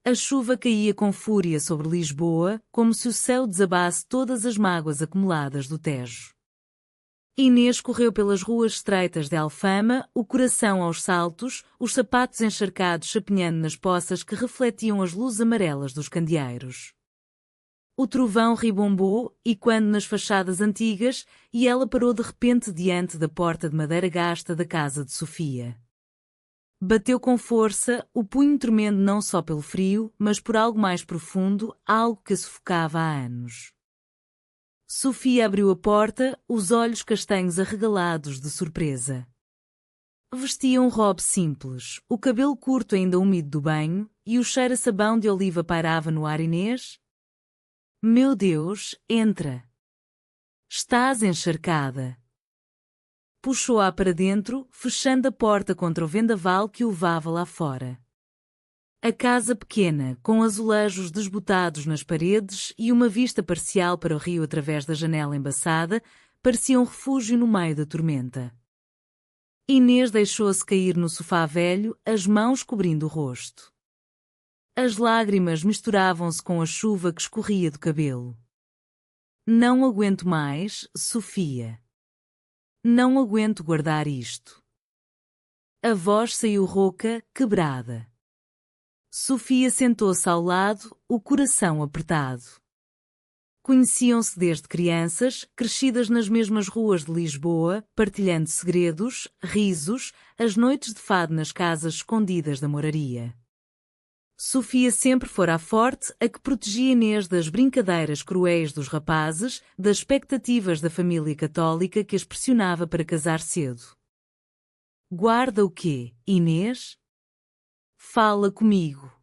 A chuva caía com fúria sobre Lisboa, como se o céu desabasse todas as mágoas acumuladas do Tejo. Inês correu pelas ruas estreitas de Alfama, o coração aos saltos, os sapatos encharcados chapinhando nas poças que refletiam as luzes amarelas dos candeeiros. O trovão ribombou, e quando nas fachadas antigas, e ela parou de repente diante da porta de madeira gasta da casa de Sofia. Bateu com força, o punho tremendo não só pelo frio, mas por algo mais profundo, algo que a sufocava há anos. Sofia abriu a porta, os olhos castanhos arregalados de surpresa. Vestia um robe simples, o cabelo curto ainda úmido do banho, e o cheiro a sabão de oliva pairava no ar. Inês? Meu Deus, entra! Estás encharcada. Puxou-a para dentro, fechando a porta contra o vendaval que o levava lá fora. A casa pequena, com azulejos desbotados nas paredes e uma vista parcial para o rio através da janela embaçada, parecia um refúgio no meio da tormenta. Inês deixou-se cair no sofá velho, as mãos cobrindo o rosto. As lágrimas misturavam-se com a chuva que escorria do cabelo. Não aguento mais, Sofia. Não aguento guardar isto. A voz saiu rouca, quebrada. Sofia sentou-se ao lado, o coração apertado. Conheciam-se desde crianças, crescidas nas mesmas ruas de Lisboa, partilhando segredos, risos, as noites de fado nas casas escondidas da moraria. Sofia sempre fora a forte, a que protegia Inês das brincadeiras cruéis dos rapazes, das expectativas da família católica que as pressionava para casar cedo. Guarda o quê, Inês? Fala comigo.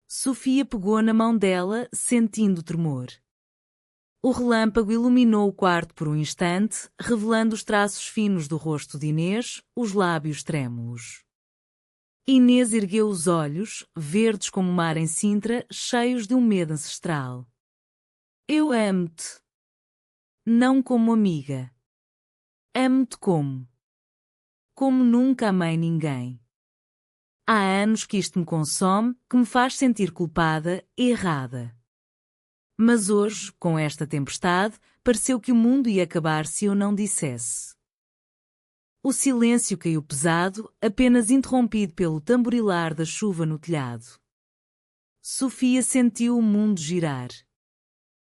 Sofia pegou na mão dela, sentindo tremor. O relâmpago iluminou o quarto por um instante, revelando os traços finos do rosto de Inês, os lábios trêmulos. Inês ergueu os olhos, verdes como o mar em Sintra, cheios de um medo ancestral. Eu amo-te. Não como amiga. Amo-te como nunca amei ninguém. Há anos que isto me consome, que me faz sentir culpada, errada. Mas hoje, com esta tempestade, pareceu que o mundo ia acabar se eu não dissesse. O silêncio caiu pesado, apenas interrompido pelo tamborilar da chuva no telhado. Sofia sentiu o mundo girar.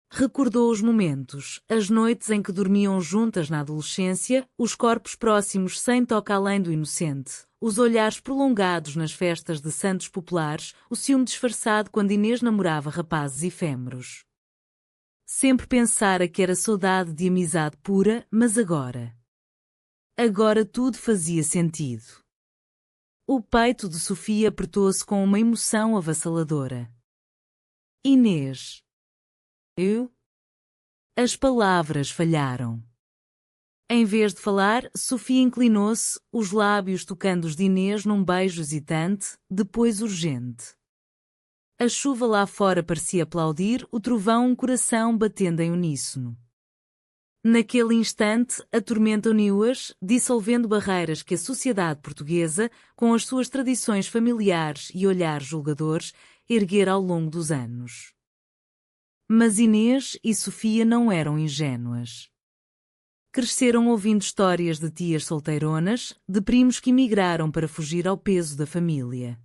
Recordou os momentos, as noites em que dormiam juntas na adolescência, os corpos próximos sem toque além do inocente, os olhares prolongados nas festas de santos populares, o ciúme disfarçado quando Inês namorava rapazes efêmeros. Sempre pensara que era saudade de amizade pura, mas agora tudo fazia sentido. O peito de Sofia apertou-se com uma emoção avassaladora. Inês. Eu? As palavras falharam. Em vez de falar, Sofia inclinou-se, os lábios tocando os de Inês num beijo hesitante, depois urgente. A chuva lá fora parecia aplaudir, o trovão um coração batendo em uníssono. Naquele instante, a tormenta uniu-as, dissolvendo barreiras que a sociedade portuguesa, com as suas tradições familiares e olhares julgadores, erguera ao longo dos anos. Mas Inês e Sofia não eram ingênuas. Cresceram ouvindo histórias de tias solteironas, de primos que emigraram para fugir ao peso da família.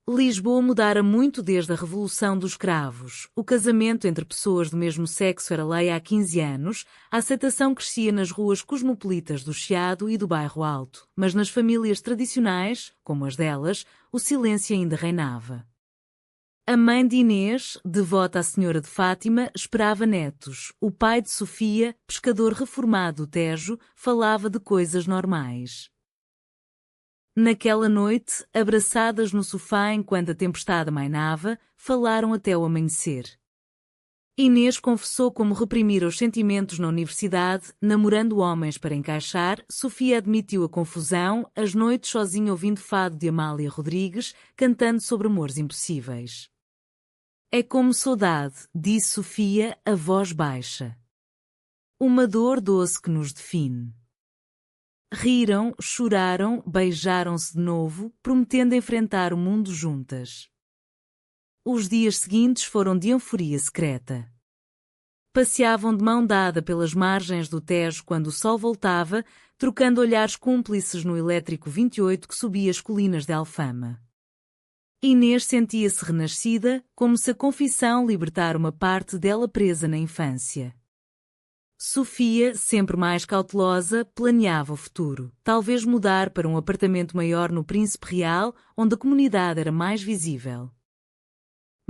Lisboa mudara muito desde a Revolução dos Cravos. O casamento entre pessoas do mesmo sexo era lei há 15 anos, a aceitação crescia nas ruas cosmopolitas do Chiado e do Bairro Alto, mas nas famílias tradicionais, como as delas, o silêncio ainda reinava. A mãe de Inês, devota à Senhora de Fátima, esperava netos. O pai de Sofia, pescador reformado do Tejo, falava de coisas normais. Naquela noite, abraçadas no sofá enquanto a tempestade amainava, falaram até o amanhecer. Inês confessou como reprimira os sentimentos na universidade, namorando homens para encaixar. Sofia admitiu a confusão, as noites sozinha ouvindo fado de Amália Rodrigues, cantando sobre amores impossíveis. É como saudade, disse Sofia, a voz baixa. Uma dor doce que nos define. Riram, choraram, beijaram-se de novo, prometendo enfrentar o mundo juntas. Os dias seguintes foram de euforia secreta. Passeavam de mão dada pelas margens do Tejo quando o sol voltava, trocando olhares cúmplices no elétrico 28 que subia as colinas de Alfama. Inês sentia-se renascida, como se a confissão libertara uma parte dela presa na infância. Sofia, sempre mais cautelosa, planeava o futuro, talvez mudar para um apartamento maior no Príncipe Real, onde a comunidade era mais visível.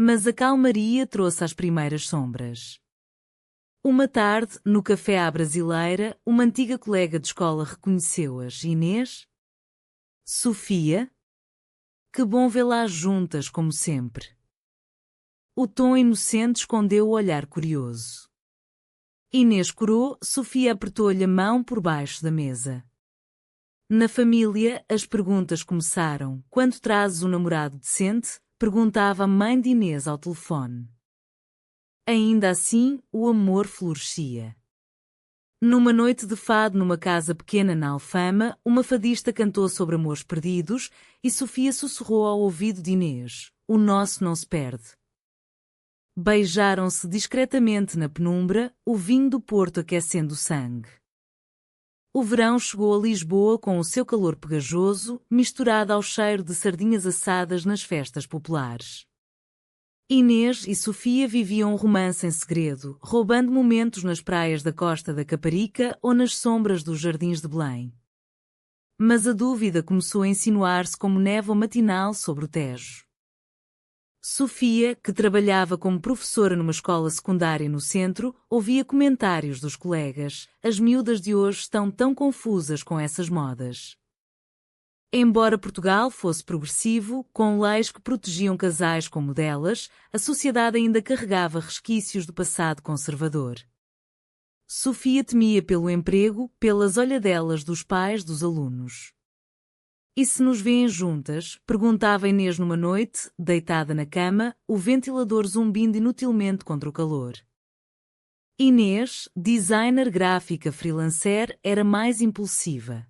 Mas a calmaria trouxe as primeiras sombras. Uma tarde, no café à brasileira, uma antiga colega de escola reconheceu-as. Inês? Sofia? Que bom vê-las juntas, como sempre. O tom inocente escondeu o olhar curioso. Inês corou, Sofia apertou-lhe a mão por baixo da mesa. Na família, as perguntas começaram. Quando trazes um namorado decente? Perguntava a mãe de Inês ao telefone. Ainda assim, o amor florescia. Numa noite de fado numa casa pequena na Alfama, uma fadista cantou sobre amores perdidos e Sofia sussurrou ao ouvido de Inês: "O nosso não se perde." Beijaram-se discretamente na penumbra, o vinho do Porto aquecendo o sangue. O verão chegou a Lisboa com o seu calor pegajoso, misturado ao cheiro de sardinhas assadas nas festas populares. Inês e Sofia viviam um romance em segredo, roubando momentos nas praias da Costa da Caparica ou nas sombras dos jardins de Belém. Mas a dúvida começou a insinuar-se como névoa matinal sobre o Tejo. Sofia, que trabalhava como professora numa escola secundária no centro, ouvia comentários dos colegas: "As miúdas de hoje estão tão confusas com essas modas." Embora Portugal fosse progressivo, com leis que protegiam casais como delas, a sociedade ainda carregava resquícios do passado conservador. Sofia temia pelo emprego, pelas olhadelas dos pais dos alunos. "E se nos vêem juntas?" perguntava Inês numa noite, deitada na cama, o ventilador zumbindo inutilmente contra o calor. Inês, designer gráfica freelancer, era mais impulsiva.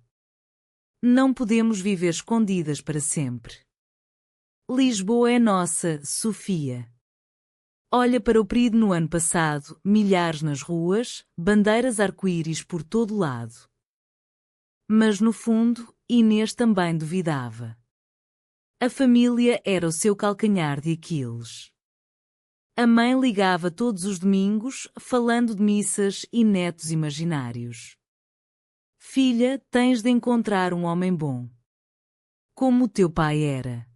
"Não podemos viver escondidas para sempre. Lisboa é nossa, Sofia. Olha para o período no ano passado, milhares nas ruas, bandeiras arco-íris por todo lado." Mas no fundo, Inês também duvidava. A família era o seu calcanhar de Aquiles. A mãe ligava todos os domingos, falando de missas e netos imaginários. "Filha, tens de encontrar um homem bom. Como o teu pai era."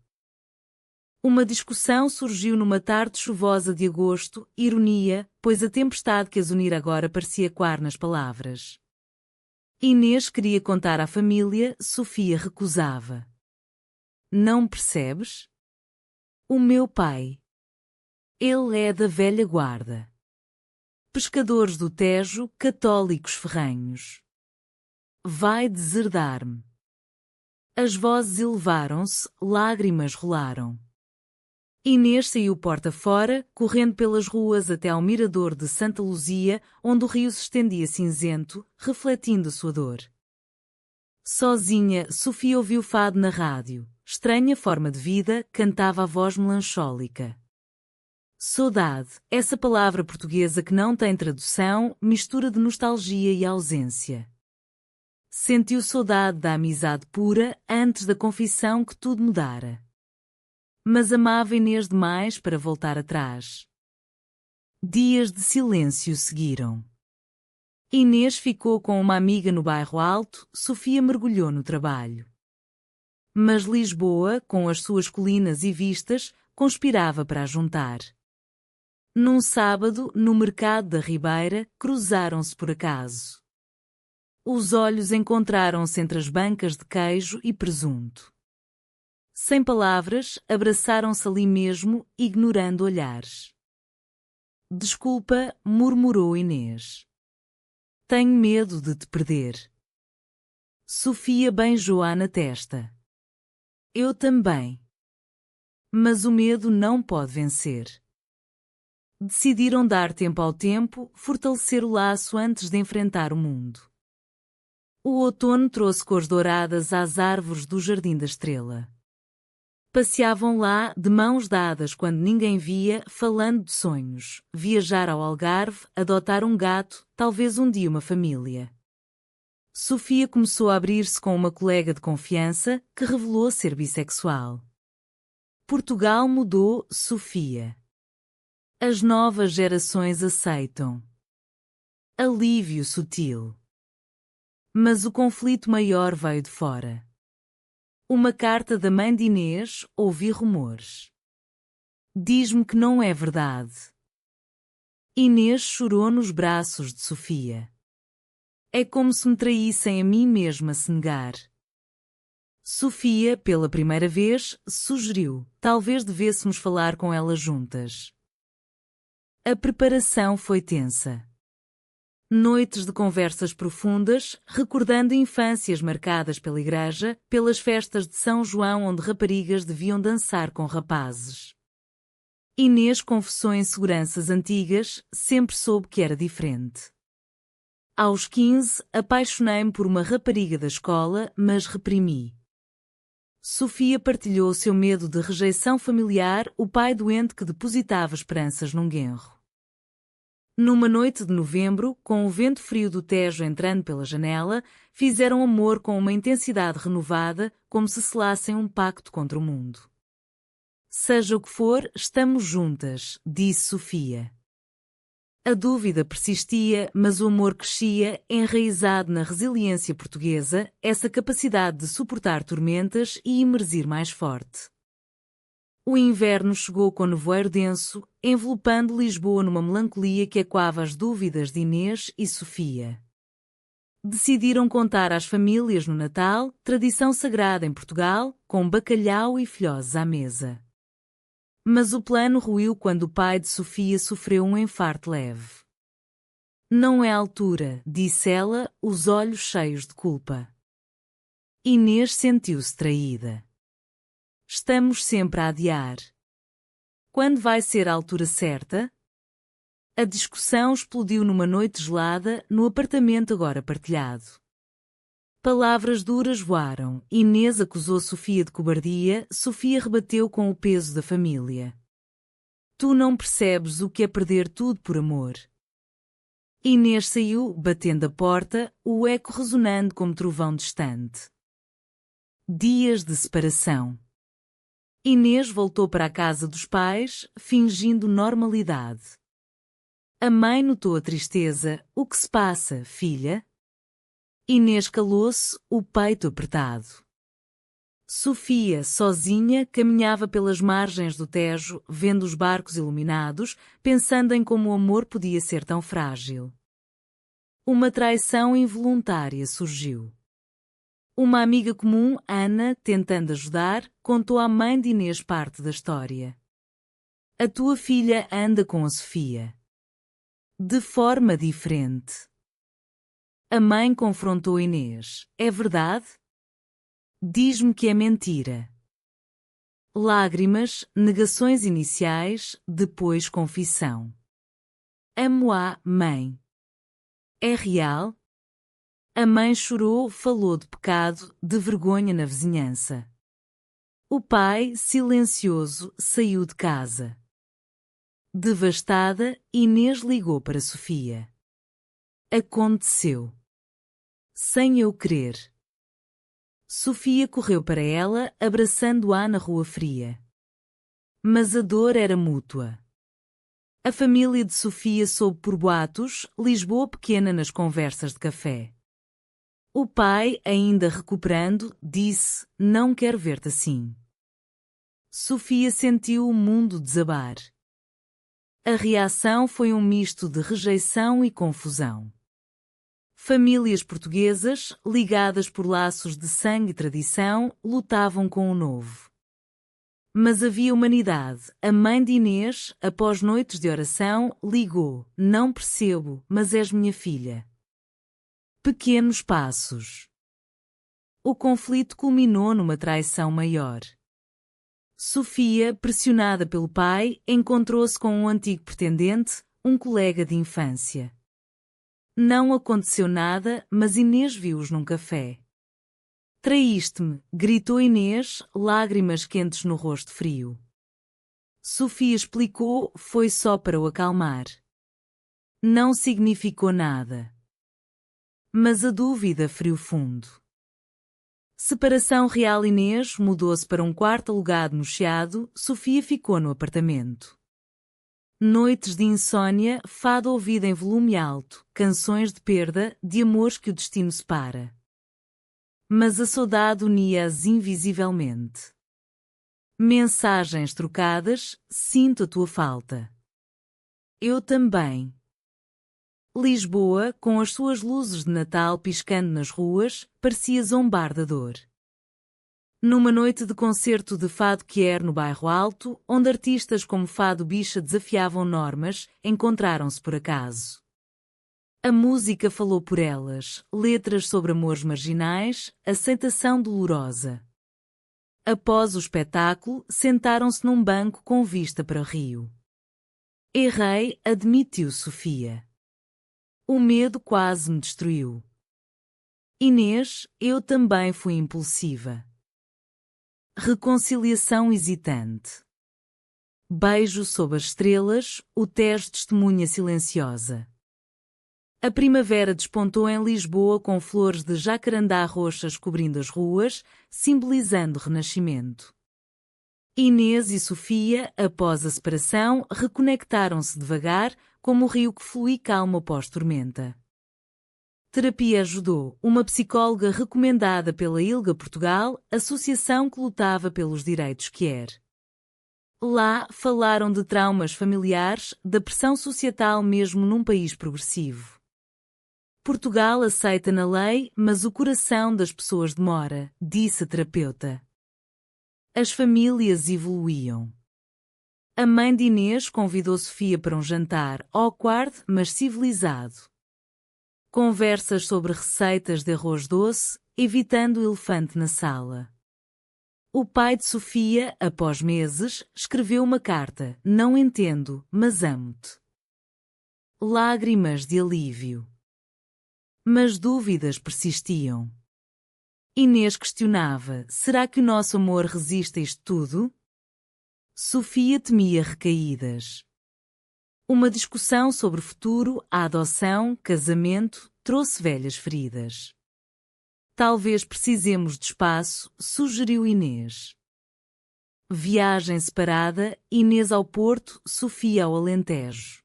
Uma discussão surgiu numa tarde chuvosa de agosto, ironia, pois a tempestade que as unira agora parecia coar nas palavras. Inês queria contar à família, Sofia recusava. "Não percebes? O meu pai. Ele é da velha guarda. Pescadores do Tejo, católicos ferrenhos. Vai deserdar-me." As vozes elevaram-se, lágrimas rolaram. Inês saiu porta fora, correndo pelas ruas até ao mirador de Santa Luzia, onde o rio se estendia cinzento, refletindo a sua dor. Sozinha, Sofia ouviu fado na rádio. Estranha forma de vida, cantava a voz melancólica. Saudade, essa palavra portuguesa que não tem tradução, mistura de nostalgia e ausência. Sentiu saudade da amizade pura, antes da confissão que tudo mudara. Mas amava Inês demais para voltar atrás. Dias de silêncio seguiram. Inês ficou com uma amiga no bairro Alto, Sofia mergulhou no trabalho. Mas Lisboa, com as suas colinas e vistas, conspirava para a juntar. Num sábado, no mercado da Ribeira, cruzaram-se por acaso. Os olhos encontraram-se entre as bancas de queijo e presunto. Sem palavras, abraçaram-se ali mesmo, ignorando olhares. "Desculpa", murmurou Inês. "Tenho medo de te perder." Sofia beijou-a na testa. "Eu também." Mas o medo não pode vencer. Decidiram dar tempo ao tempo, fortalecer o laço antes de enfrentar o mundo. O outono trouxe cores douradas às árvores do Jardim da Estrela. Passeavam lá, de mãos dadas quando ninguém via, falando de sonhos, viajar ao Algarve, adotar um gato, talvez um dia uma família. Sofia começou a abrir-se com uma colega de confiança, que revelou ser bissexual. Portugal mudou, Sofia. As novas gerações aceitam. Alívio sutil. Mas o conflito maior veio de fora. Uma carta da mãe de Inês, ouvi rumores. Diz-me que não é verdade. Inês chorou nos braços de Sofia. É como se me traíssem a mim mesma se negar. Sofia, pela primeira vez, sugeriu, talvez devêssemos falar com ela juntas. A preparação foi tensa. Noites de conversas profundas, recordando infâncias marcadas pela igreja, pelas festas de São João onde raparigas deviam dançar com rapazes. Inês confessou inseguranças antigas, sempre soube que era diferente. Aos 15, apaixonei-me por uma rapariga da escola, mas reprimi. Sofia partilhou seu medo de rejeição familiar, o pai doente que depositava esperanças num genro. Numa noite de novembro, com o vento frio do Tejo entrando pela janela, fizeram amor com uma intensidade renovada, como se selassem um pacto contra o mundo. Seja o que for, estamos juntas, disse Sofia. A dúvida persistia, mas o amor crescia, enraizado na resiliência portuguesa, essa capacidade de suportar tormentas e emergir mais forte. O inverno chegou com nevoeiro denso, envelopando Lisboa numa melancolia que ecoava as dúvidas de Inês e Sofia. Decidiram contar às famílias no Natal, tradição sagrada em Portugal, com bacalhau e filhoses à mesa. Mas o plano ruiu quando o pai de Sofia sofreu um infarto leve. Não é a altura, disse ela, os olhos cheios de culpa. Inês sentiu-se traída. Estamos sempre a adiar. Quando vai ser a altura certa? A discussão explodiu numa noite gelada, no apartamento agora partilhado. Palavras duras voaram. Inês acusou Sofia de cobardia, Sofia rebateu com o peso da família. Tu não percebes o que é perder tudo por amor. Inês saiu, batendo a porta, o eco ressonando como trovão distante. Dias de separação. Inês voltou para a casa dos pais, fingindo normalidade. A mãe notou a tristeza. O que se passa, filha? Inês calou-se, o peito apertado. Sofia, sozinha, caminhava pelas margens do Tejo, vendo os barcos iluminados, pensando em como o amor podia ser tão frágil. Uma traição involuntária surgiu. Uma amiga comum, Ana, tentando ajudar, contou à mãe de Inês parte da história. A tua filha anda com a Sofia. De forma diferente. A mãe confrontou Inês. É verdade? Diz-me que é mentira. Lágrimas, negações iniciais, depois confissão. Amo-a, mãe. É real? A mãe chorou, falou de pecado, de vergonha na vizinhança. O pai, silencioso, saiu de casa. Devastada, Inês ligou para Sofia. Aconteceu. Sem eu querer. Sofia correu para ela, abraçando-a na rua fria. Mas a dor era mútua. A família de Sofia soube por boatos, Lisboa pequena nas conversas de café. O pai, ainda recuperando, disse, não quero ver-te assim. Sofia sentiu o mundo desabar. A reação foi um misto de rejeição e confusão. Famílias portuguesas, ligadas por laços de sangue e tradição, lutavam com o novo. Mas havia humanidade. A mãe de Inês, após noites de oração, ligou, não percebo, mas és minha filha. Pequenos passos. O conflito culminou numa traição maior. Sofia, pressionada pelo pai, encontrou-se com um antigo pretendente, um colega de infância. Não aconteceu nada, mas Inês viu-os num café. Traíste-me, gritou Inês, lágrimas quentes no rosto frio. Sofia explicou, foi só para o acalmar. Não significou nada. Mas a dúvida feriu fundo. Separação real. Inês mudou-se para um quarto alugado no Chiado, Sofia ficou no apartamento. Noites de insônia, fado ouvido em volume alto, canções de perda, de amores que o destino separa. Mas a saudade unia-as invisivelmente. Mensagens trocadas, sinto a tua falta. Eu também. Lisboa, com as suas luzes de Natal piscando nas ruas, parecia zombar da dor. Numa noite de concerto de fado quer no Bairro Alto, onde artistas como Fado Bicha desafiavam normas, encontraram-se por acaso. A música falou por elas, letras sobre amores marginais, aceitação dolorosa. Após o espetáculo, sentaram-se num banco com vista para o rio. Errei, admitiu Sofia. O medo quase me destruiu. Inês, eu também fui impulsiva. Reconciliação hesitante. Beijo sob as estrelas, o Tejo testemunha silenciosa. A primavera despontou em Lisboa com flores de jacarandá roxas cobrindo as ruas, simbolizando o renascimento. Inês e Sofia, após a separação, reconectaram-se devagar, como o rio que flui calmo após tormenta. Terapia ajudou, uma psicóloga recomendada pela ILGA Portugal, associação que lutava pelos direitos queer. Lá falaram de traumas familiares, da pressão societal mesmo num país progressivo. Portugal aceita na lei, mas o coração das pessoas demora, disse a terapeuta. As famílias evoluíam. A mãe de Inês convidou Sofia para um jantar, awkward, mas civilizado. Conversas sobre receitas de arroz doce, evitando o elefante na sala. O pai de Sofia, após meses, escreveu uma carta, não entendo, mas amo-te. Lágrimas de alívio. Mas dúvidas persistiam. Inês questionava, será que o nosso amor resiste a isto tudo? Sofia temia recaídas. Uma discussão sobre o futuro, a adoção, casamento, trouxe velhas feridas. Talvez precisemos de espaço, sugeriu Inês. Viagem separada, Inês ao Porto, Sofia ao Alentejo.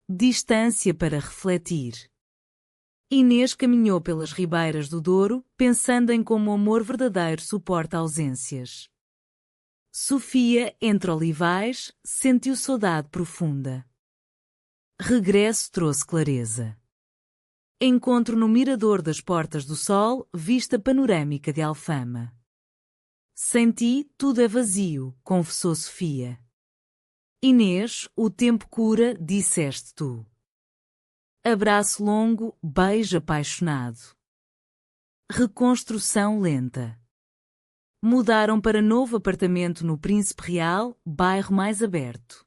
Distância para refletir. Inês caminhou pelas ribeiras do Douro, pensando em como o amor verdadeiro suporta ausências. Sofia, entre olivais, sentiu saudade profunda. Regresso trouxe clareza. Encontro no mirador das Portas do Sol, vista panorâmica de Alfama. Sem ti, tudo é vazio, confessou Sofia. Inês, o tempo cura, disseste tu. Abraço longo, beijo apaixonado. Reconstrução lenta. Mudaram para novo apartamento no Príncipe Real, bairro mais aberto.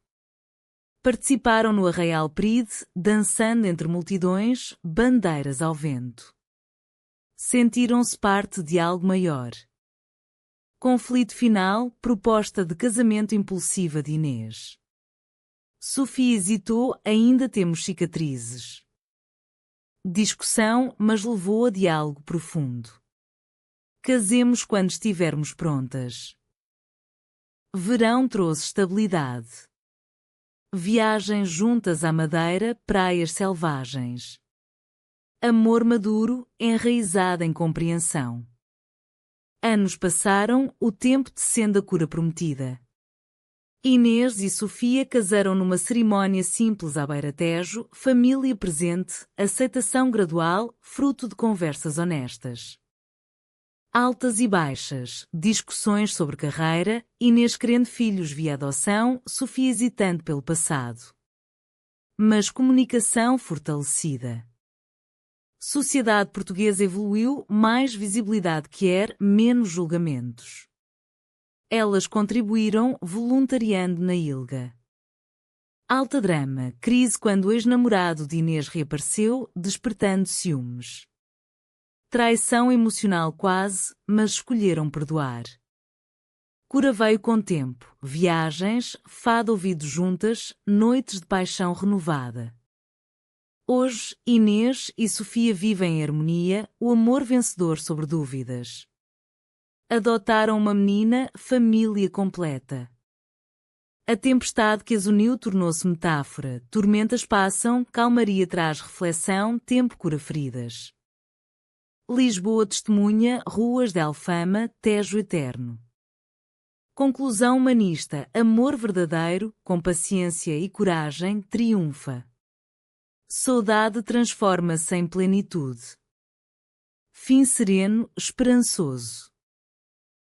Participaram no Arraial Pride, dançando entre multidões, bandeiras ao vento. Sentiram-se parte de algo maior. Conflito final, proposta de casamento impulsiva de Inês. Sofia hesitou, ainda temos cicatrizes. Discussão, mas levou a diálogo profundo. Casemos quando estivermos prontas. Verão trouxe estabilidade. Viagens juntas à Madeira, praias selvagens. Amor maduro, enraizado em compreensão. Anos passaram, o tempo tecendo a cura prometida. Inês e Sofia casaram numa cerimónia simples à beira-tejo, família presente, aceitação gradual, fruto de conversas honestas. Altas e baixas, discussões sobre carreira, Inês querendo filhos via adoção, Sofia hesitante pelo passado. Mas comunicação fortalecida. Sociedade portuguesa evoluiu, mais visibilidade quer, menos julgamentos. Elas contribuíram, voluntariando na ILGA. Alta drama, crise quando o ex-namorado de Inês reapareceu, despertando ciúmes. Traição emocional quase, mas escolheram perdoar. Cura veio com tempo, viagens, fado ouvido juntas, noites de paixão renovada. Hoje, Inês e Sofia vivem em harmonia, o amor vencedor sobre dúvidas. Adotaram uma menina, família completa. A tempestade que as uniu tornou-se metáfora, tormentas passam, calmaria traz reflexão, tempo cura feridas. Lisboa testemunha, ruas de Alfama, Tejo eterno. Conclusão humanista, amor verdadeiro, com paciência e coragem, triunfa. Saudade transforma-se em plenitude. Fim sereno, esperançoso.